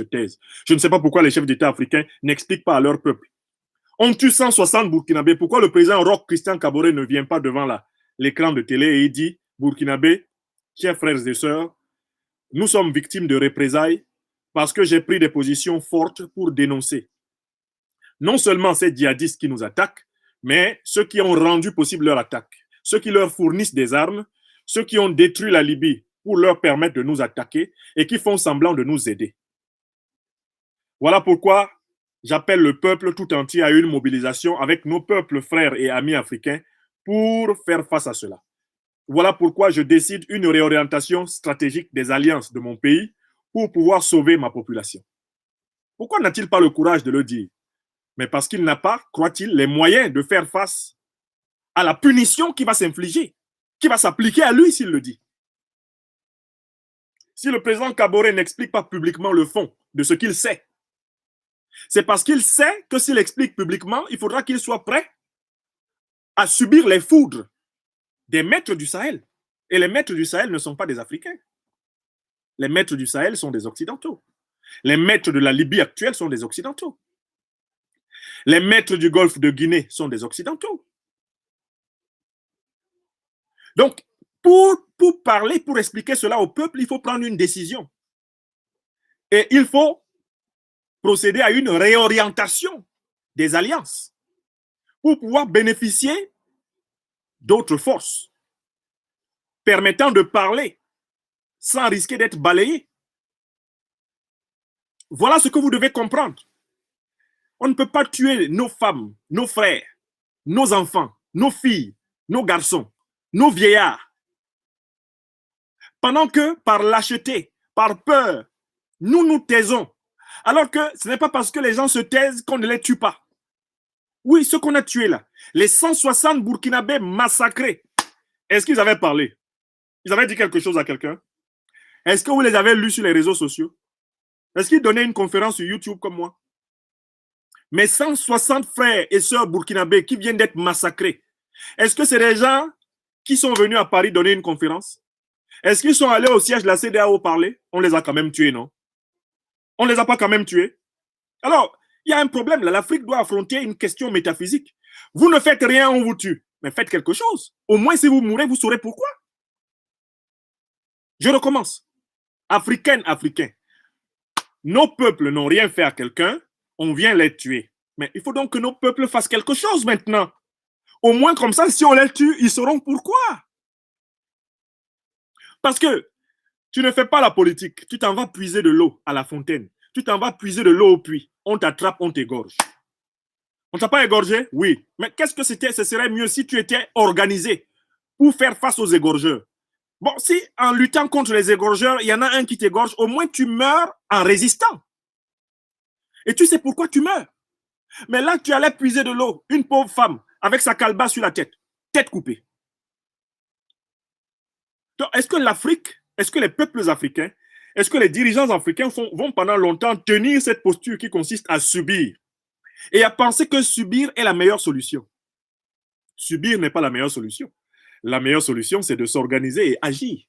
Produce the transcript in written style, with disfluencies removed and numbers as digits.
se taisent. Je ne sais pas pourquoi les chefs d'État africains n'expliquent pas à leur peuple. On tue 160 Burkinabés. Pourquoi le président Roch Christian Kaboré ne vient pas devant l'écran de télé et il dit Burkinabé, chers frères et sœurs, nous sommes victimes de représailles parce que j'ai pris des positions fortes pour dénoncer non seulement ces djihadistes qui nous attaquent, mais ceux qui ont rendu possible leur attaque, ceux qui leur fournissent des armes, ceux qui ont détruit la Libye pour leur permettre de nous attaquer et qui font semblant de nous aider. Voilà pourquoi j'appelle le peuple tout entier à une mobilisation avec nos peuples frères et amis africains pour faire face à cela. Voilà pourquoi je décide une réorientation stratégique des alliances de mon pays pour pouvoir sauver ma population. Pourquoi n'a-t-il pas le courage de le dire? Mais parce qu'il n'a pas, croit-il, les moyens de faire face à la punition qui va s'infliger, qui va s'appliquer à lui s'il le dit. Si le président Kaboré n'explique pas publiquement le fond de ce qu'il sait, c'est parce qu'il sait que s'il explique publiquement, il faudra qu'il soit prêt à subir les foudres des maîtres du Sahel. Et les maîtres du Sahel ne sont pas des Africains. Les maîtres du Sahel sont des Occidentaux. Les maîtres de la Libye actuelle sont des Occidentaux. Les maîtres du Golfe de Guinée sont des Occidentaux. Donc, pour parler, pour expliquer cela au peuple, il faut prendre une décision. Et il faut procéder à une réorientation des alliances pour pouvoir bénéficier d'autres forces permettant de parler sans risquer d'être balayé. Voilà ce que vous devez comprendre. On ne peut pas tuer nos femmes, nos frères, nos enfants, nos filles, nos garçons, nos vieillards, pendant que par lâcheté, par peur, nous nous taisons. Alors que ce n'est pas parce que les gens se taisent qu'on ne les tue pas. Oui, ce qu'on a tué là, les 160 Burkinabés massacrés, est-ce qu'ils avaient parlé? Ils avaient dit quelque chose à quelqu'un? Est-ce que vous les avez lus sur les réseaux sociaux? Est-ce qu'ils donnaient une conférence sur YouTube comme moi? Mes 160 frères et sœurs burkinabés qui viennent d'être massacrés, est-ce que c'est des gens qui sont venus à Paris donner une conférence? Est-ce qu'ils sont allés au siège de la CEDEAO parler? On les a quand même tués, non? On ne les a pas quand même tués? Alors, il y a un problème là. L'Afrique doit affronter une question métaphysique. Vous ne faites rien, on vous tue. Mais faites quelque chose. Au moins, si vous mourrez, vous saurez pourquoi. Je recommence. Africaines, Africains. Nos peuples n'ont rien fait à quelqu'un, on vient les tuer. Mais il faut donc que nos peuples fassent quelque chose maintenant. Au moins comme ça, si on les tue, ils sauront pourquoi. Parce que tu ne fais pas la politique, tu t'en vas puiser de l'eau à la fontaine, tu t'en vas puiser de l'eau au puits, on t'attrape, on t'égorge. On ne t'a pas égorgé? Oui. Mais qu'est-ce que c'était? Ce serait mieux si tu étais organisé pour faire face aux égorgeurs. Bon, si en luttant contre les égorgeurs, il y en a un qui t'égorge, au moins tu meurs en résistant. Et tu sais pourquoi tu meurs. Mais là, tu allais puiser de l'eau, une pauvre femme, avec sa calebasse sur la tête, tête coupée. Est-ce que l'Afrique, est-ce que les peuples africains, est-ce que les dirigeants africains vont pendant longtemps tenir cette posture qui consiste à subir et à penser que subir est la meilleure solution? Subir n'est pas la meilleure solution. La meilleure solution, c'est de s'organiser et agir.